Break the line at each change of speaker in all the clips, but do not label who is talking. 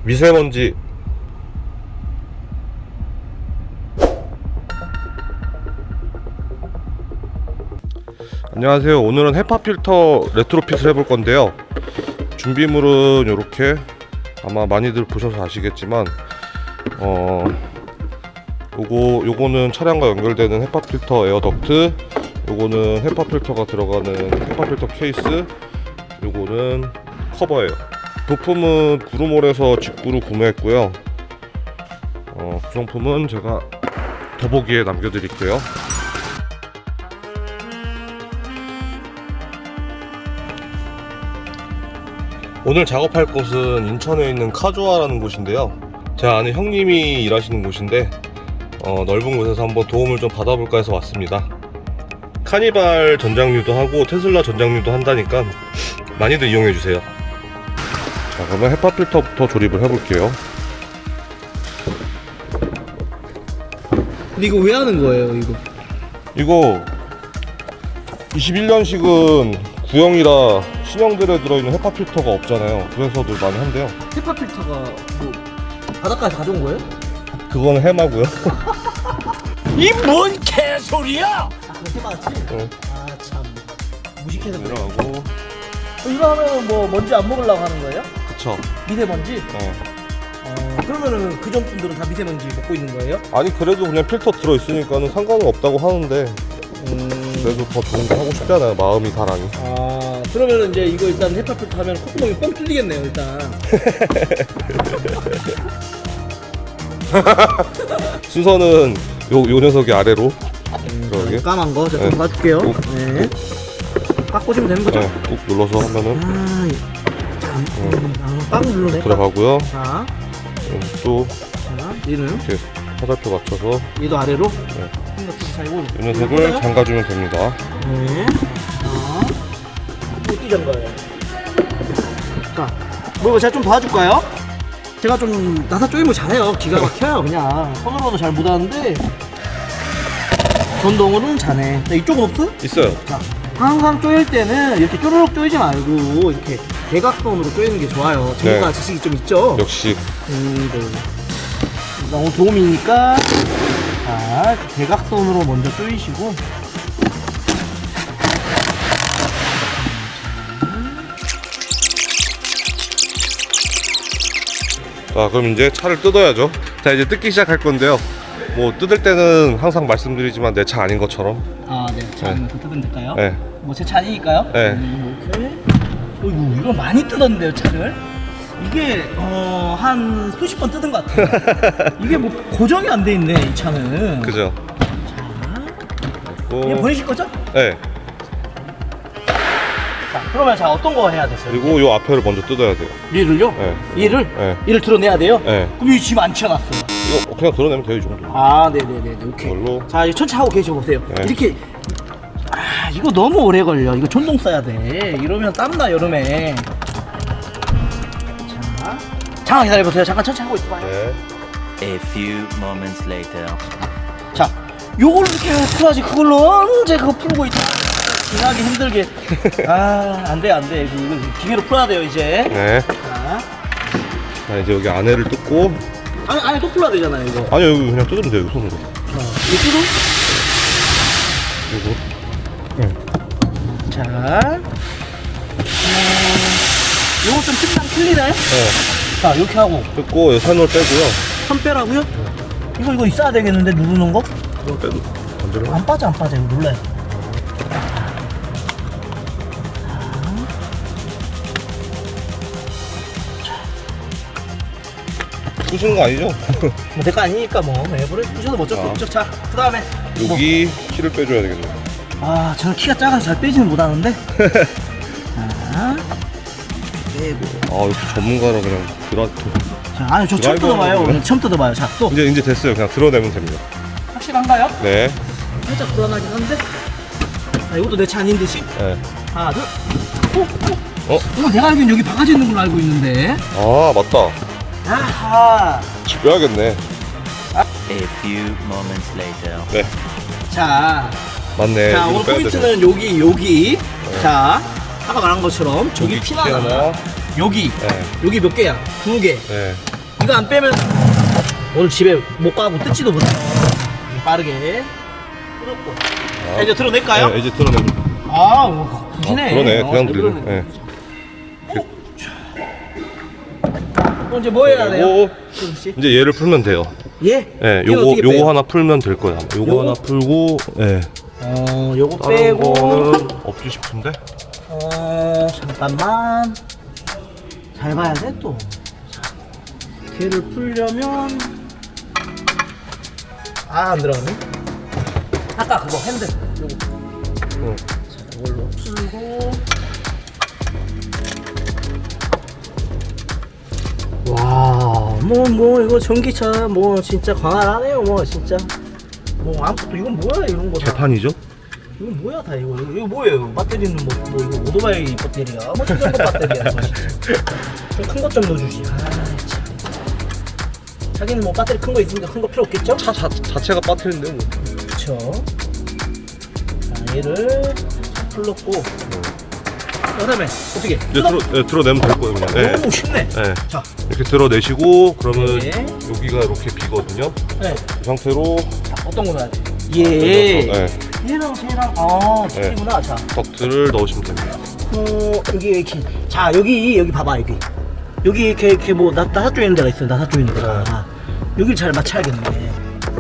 미세먼지. 안녕하세요. 오늘은 헤파 필터 레트로핏을 해볼 건데요. 준비물은 이렇게, 아마 많이들 보셔서 아시겠지만 요거는 차량과 연결되는 헤파 필터 에어 덕트, 요거는 헤파 필터가 들어가는 헤파 필터 케이스, 요거는 커버예요. 부품은 구루몰에서 직구로 구매했고요. 구성품은 제가 더보기에 남겨드릴게요. 오늘 작업할 곳은 인천에 있는 카조아라는 곳인데요. 제 아는 형님이 일하시는 곳인데 넓은 곳에서 한번 도움을 좀 받아볼까 해서 왔습니다. 카니발 전장류도 하고 테슬라 전장류도 한다니까 많이들 이용해주세요. 자, 그러면 헤파 필터부터 조립을 해볼게요.
근데 이거 왜 하는 거예요,
이거 21년식은 구형이라 신형들에 들어있는 헤파 필터가 없잖아요. 그래서도 많이 한대요.
헤파 필터가 뭐 바닷가에서 가져온 거예요?
그거는 해마고요.
이 뭔 개소리야!
아, 그거 해맞지?
응.
아, 참 무식해서 그래.
내려가고.
이거 하면 뭐 먼지 안 먹으려고 하는 거예요?
그쵸.
미세먼지?
네.
그러면은 그 전분들은 다 미세먼지 먹고 있는 거예요?
아니, 그래도 그냥 필터 들어있으니까는 상관은 없다고 하는데 그래도 더 좋은 거 하고 싶잖아요. 마음이 사랑이.
아, 그러면은 이제 이거 일단 헤파 필터 하면 콧구멍이 뻥 뚫리겠네요, 일단.
순서는 요 녀석이 아래로. 저기.
까만 거 제가 좀
네.
봐줄게요.
꾹.
네. 꽉 꽂으면 되는 거죠?
네, 꾹 눌러서 하면은
꽉 누르네.
들어가고요.
자,
또
자, 얘는
이렇게 화살표 맞춰서
얘도 아래로.
네.
자, 이거
이 녀석을 잠가주면 됩니다.
네. 자, 어디 잠가요? 자, 뭐 제가 좀 도와줄까요? 제가 좀 나사 조임을 잘해요. 기가 막혀요. 그냥 손으로는 잘 못하는데 전동으로는 잘해. 자, 이쪽은 없어?
있어요.
자, 항상 조일 때는 이렇게 쪼르륵 조이지 말고 이렇게 대각선으로 조이는 게 좋아요. 전문가
네.
지식이 좀 있죠?
역시.
네. 너무 도움이니까 자, 대각선으로 먼저 조이시고
자, 그럼 이제 차를 뜯어야죠. 자, 이제 뜯기 시작할 건데요. 뭐 뜯을 때는 항상 말씀드리지만 내 차 아닌 것처럼.
아, 네. 자,
네.
이거 뜯으면 될까요?
네.
뭐 제 차 아니니까요?
네.
오케이. 어이구, 이거 많이 뜯었는데요, 차를? 이게 한 수십 번 뜯은 것 같아요. 이게 뭐 고정이 안 돼 있네, 이 차는.
그죠?
얘 버리실 거죠?
네.
자, 그러면 자, 어떤 거 해야 되세요?
그리고 요 앞에를 먼저 뜯어야 돼요.
얘를요?
네.
얘를?
네.
얘를 드러내야 돼요?
네.
그럼 이 짐 안 치워놨어요.
이거 그냥 드러내면 돼요, 이 정도.
아, 네네네, 오케이.
이걸로.
자, 이제 천천히 하고 계셔보세요.
네.
이렇게. 아, 이거 너무 오래 걸려. 이거 전동 써야 돼. 이러면 땀나, 여름에. 자, 잠깐 기다려보세요. 잠깐 천천히 하고 있어봐요.
네.
A few moments later.
자, 요걸 이렇게 풀어야지. 그걸로 언제 그거 풀고 있다. 지나기 힘들게. 아, 안 돼, 안 돼. 이거 기계로 풀어야 돼요, 이제.
네.
자,
자, 이제 여기 안에를 뜯고.
아니, 또 풀어야 되잖아요, 이거.
아니요, 여기 그냥 뜯으면 돼요, 손으로.
자, 이거 뜯어?
그리고.
자, 요거 좀 틀리나요?
네.
자, 이렇게 하고.
뜯고, 산을 빼고요.
손 빼라고요? 이거 있어야 되겠는데, 누르는 거?
이거 빼도 안 되나?
안 빠져, 이거 눌러야 돼.
부시는 거 아니죠?
뭐, 내 거 아니니까 뭐. 내버려 두셔도 어쩔 수 없죠. 자, 그 다음에.
여기 키를 빼줘야 되겠네요.
아, 저는 키가 작아서 잘 빼지는 못하는데. 자, 빼고.
아, 역시 전문가라 그냥
자, 아니, 저 처음
드라이버
뜯어봐요.
하는
오늘 처음 뜯어봐요. 자, 또.
이제 됐어요. 그냥 드러내면 됩니다.
확실한가요?
네.
살짝 불안하긴 한데. 자, 이것도 내 차 아닌 듯이.
네.
하나, 둘. 오.
어?
이거 내가 알기엔 여기 바가지 있는 걸로 알고 있는데.
아, 맞다.
아하.
집 빼야겠네.
A few moments later.
네.
자,
맞네.
자,
이거
오늘
빼야
포인트는 여기. 자, 아까 말한 것처럼 저기
여기
피
피
하나.
하나.
여기.
네.
여기 몇 개야? 2개.
네.
이거 안 빼면 오늘 집에 못 가고 뜯지도 못해. 빠르게 뜯었고. 자, 이제 드러낼까요?
네, 이제 드러내고.
그러네.
그러네. 그냥 들리네. 네.
또 이제 뭐 해야 돼요?
그리고
조금 씨?
이제 얘를 풀면 돼요.
예?
네,
얘는 어떻게 빼요?
요거 하나 풀면 될 거야. 요거
요거?
하나 풀고, 예.
요거
다른
빼고.
거는 없지 싶은데?
잠깐만. 잘 봐야 돼, 또. 걔를 풀려면. 안 들어가네. 아까 그거 핸들. 요거.
응.
자, 이걸로 풀고. 와, 이거 전기차, 진짜 광활하네요, 진짜. 아무것도, 이건 뭐야, 이런 거. 다.
개판이죠?
이건 뭐야 다 이거 뭐예요? 배터리는 이거 오토바이 배터리야? 자전거 배터리야 이거 진짜. 좀 큰 것 좀 넣어주시. 참. 자기는 배터리 큰 거 있으니까 큰 거 필요 없겠죠?
차 자체가 배터리인데 뭐.
그쵸. 자, 얘를 풀렀고. 그다음에 어떻게?
이제 드러내면 될 거예요 그냥. 네.
오, 쉽네.
네.
자,
이렇게 드러내시고 그러면
네.
여기가 이렇게 비거든요.
네.
이 상태로
자, 어떤 거 넣어야 돼? 예.
네.
얘랑 쟤랑 틀리구나. 자,
덕트를 넣으시면 됩니다.
여기 이렇게. 자, 여기 봐봐 여기 이렇게 나사 쪼이는 데가 있어요. 나사 쪼이는 데가. 여기를 잘 맞춰야겠네.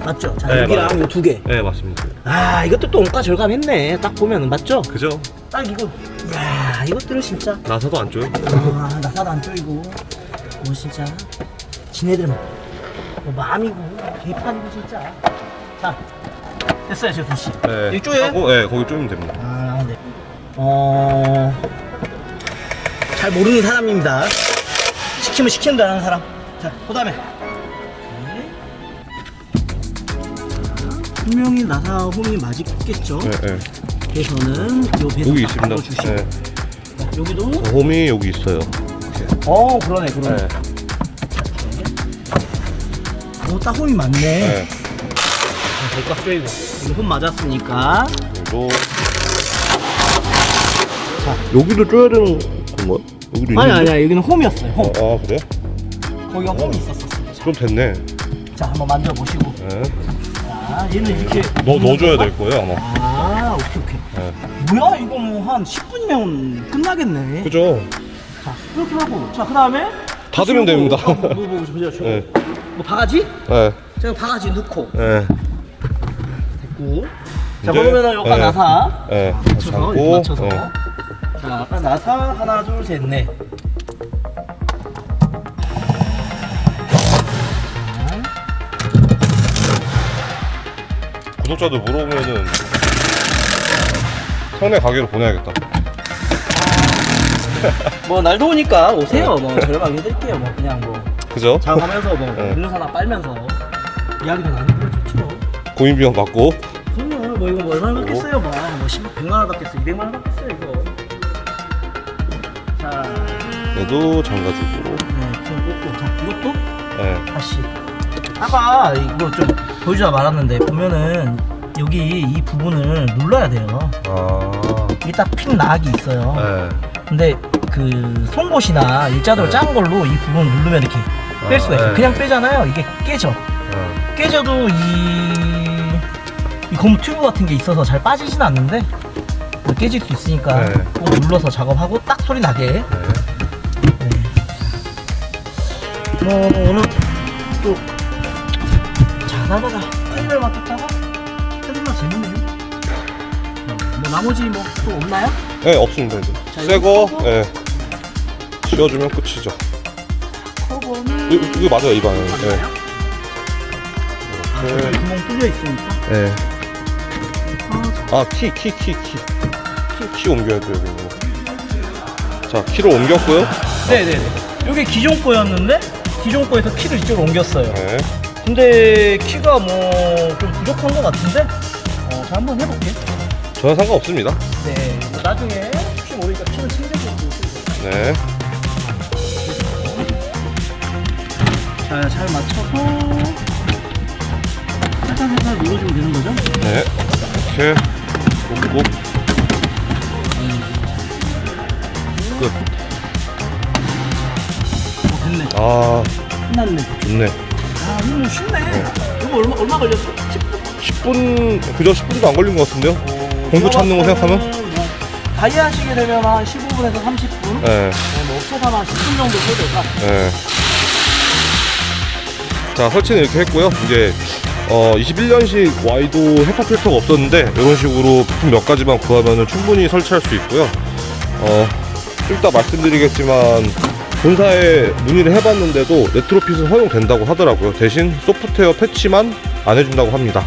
맞죠? 자,
네,
여기랑
맞아요.
요 두 개.
네 맞습니다.
이것도 또 원가 절감했네. 딱 보면은 맞죠?
그죠?
딱 이거. 야, 이것들은 진짜.
나사도 안 줘요?
나사도 안 쪼이고. 진짜. 지네들은 마음이고 개판이고 진짜. 자, 됐어요, 재순 씨.
네.
여기 쪼여요?
하고, 네 거기 쪼이면 됩니다.
네. 잘 모르는 사람입니다. 시키면 시키는 줄 아는 사람. 자, 그 다음에. 분명히 나사 홈이 맞겠죠?
네, 네.
그래서는 요 배선
여기
딱
있습니다.
넣어주시고.
네.
여기도?
홈이 여기 있어요.
그러네.
네.
딱 홈이 맞네.
네.
꽉 조이고. 이거 홈 맞았으니까.
그리고 여기도 쪼야 되는 건가요? 여기도
아니야. 여기는 홈이었어요. 홈.
아 그래?
거기가 홈이 있었어.
그럼 됐네.
자, 한번 만져보시고.
네.
자, 얘는 이렇게.
넣어줘야 될 거예요 아마.
오케이.
네.
뭐야, 이거 한 10분이면 끝나겠네.
그죠?
자, 이렇게 하고. 자, 그 다음에.
닫으면 됩니다.
보죠.
네.
바가지?
네.
제가 바가지 넣고.
네.
됐고. 자,
이제,
그러면은 여기가
네.
나사.
네.
맞춰서,
잡고.
이렇게 맞춰서.
네.
자, 아까 나사 하나, 둘, 셋, 넷.
구독자들 물어보면은 상내 가게로 보내야겠다.
날 더우니까 오세요. 저렴하게 해드릴게요. 그냥
그죠?
작업하면서
네.
음료수 하나 빨면서 이야기도 나누고 좋죠.
고민 비용 받고.
그럼요. 이거 얼마나 받겠어요? 100만 원 받겠어, 200만 원 받겠어요, 이거. 자,
얘도 잠가주고.
손 꽂고. 자, 이것도
네.
다시. 아까 이거 좀 보여주다 말았는데 보면은 여기 이 부분을 눌러야 돼요. 이게 딱 핀 나락이 있어요.
네.
근데 그 송곳이나 일자로
네.
짠 걸로 이 부분 누르면 이렇게 뺄 수가 있어요.
네.
그냥 빼잖아요. 이게 깨져. 깨져도 이 고무 튜브 같은 게 있어서 잘 빠지진 않는데 깨질 수 있으니까
네.
꼭 눌러서 작업하고 딱 소리 나게. 오늘 또 자다가 팬을 맡았다가 해보면 재밌네요. 나머지 또 없나요?
네, 없습니다 이제.
자,
새거
이거
네. 씌워주면 끝이죠.
커버는
이거 맞아요 이 방향. 네.
맞나요?
이렇게.
구멍 뚫려 있으니까.
네. 키 옮겨야 돼요 이거. 자 키를 옮겼고요.
네네네. 이게 기존 거였는데 기존 거에서 키를 이쪽으로 옮겼어요.
네.
근데 키가 좀 부족한 것 같은데. 자, 한번 해볼게.
전혀 상관없습니다.
네. 나중에 혹시 모르니까 키는 챙겨주고.
네.
자, 잘 맞춰서 살살 눌러주면 되는 거죠?
네. 이렇게 꾹꾹. 끝.
됐네.
아
끝났네.
좋네.
아, 이거 쉽네. 이거 얼마 걸렸어? 10분?
10분, 그저 10분도 안 걸린 것 같은데요? 공구 찾는 거 생각하면?
뭐, 다이 하시게 되면 한 15분에서 30분?
네.
뭐 최소한 한 10분 정도 해야 될까?
네. 자, 설치는 이렇게 했고요. 이제 21년식 와이도 헤파 필터가 없었는데 이런 식으로 부품 몇 가지만 구하면 충분히 설치할 수 있고요. 좀 이따 말씀드리겠지만 본사에 문의를 해봤는데도 레트로핏은 허용된다고 하더라고요. 대신 소프트웨어 패치만 안 해준다고 합니다.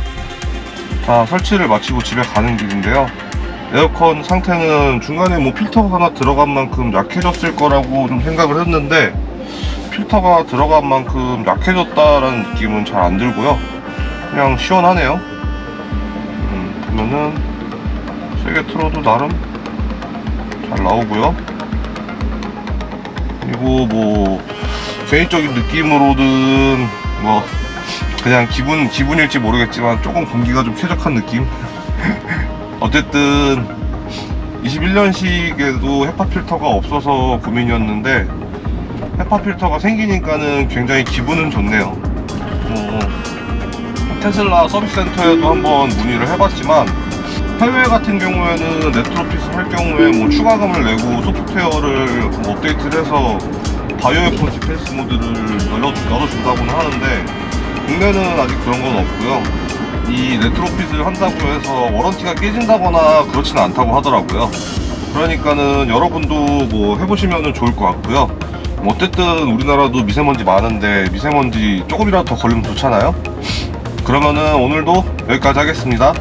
자, 설치를 마치고 집에 가는 길인데요. 에어컨 상태는 중간에 뭐 필터가 하나 들어간 만큼 약해졌을 거라고 좀 생각을 했는데 필터가 들어간 만큼 약해졌다라는 느낌은 잘 안 들고요. 그냥 시원하네요. 보면은 세게 틀어도 나름 잘 나오고요. 그리고 뭐 개인적인 느낌으로는 뭐 그냥 기분일지 모르겠지만 조금 공기가 좀 쾌적한 느낌. 어쨌든 21년식에도 헤파 필터가 없어서 고민이었는데 헤파 필터가 생기니까는 굉장히 기분은 좋네요. 테슬라 서비스 센터에도 한번 문의를 해봤지만 해외 같은 경우에는 레트로핏을 할 경우에 뭐 추가금을 내고 소프트웨어를 뭐 업데이트를 해서 바이오웨폰 디펜스 모드를 열어준다고는 하는데 국내는 아직 그런 건 없고요. 이 레트로핏을 한다고 해서 워런티가 깨진다거나 그렇지는 않다고 하더라고요. 그러니까는 여러분도 뭐 해보시면 좋을 것 같고요. 어쨌든 우리나라도 미세먼지 많은데 미세먼지 조금이라도 더 걸리면 좋잖아요. 그러면은 오늘도 여기까지 하겠습니다.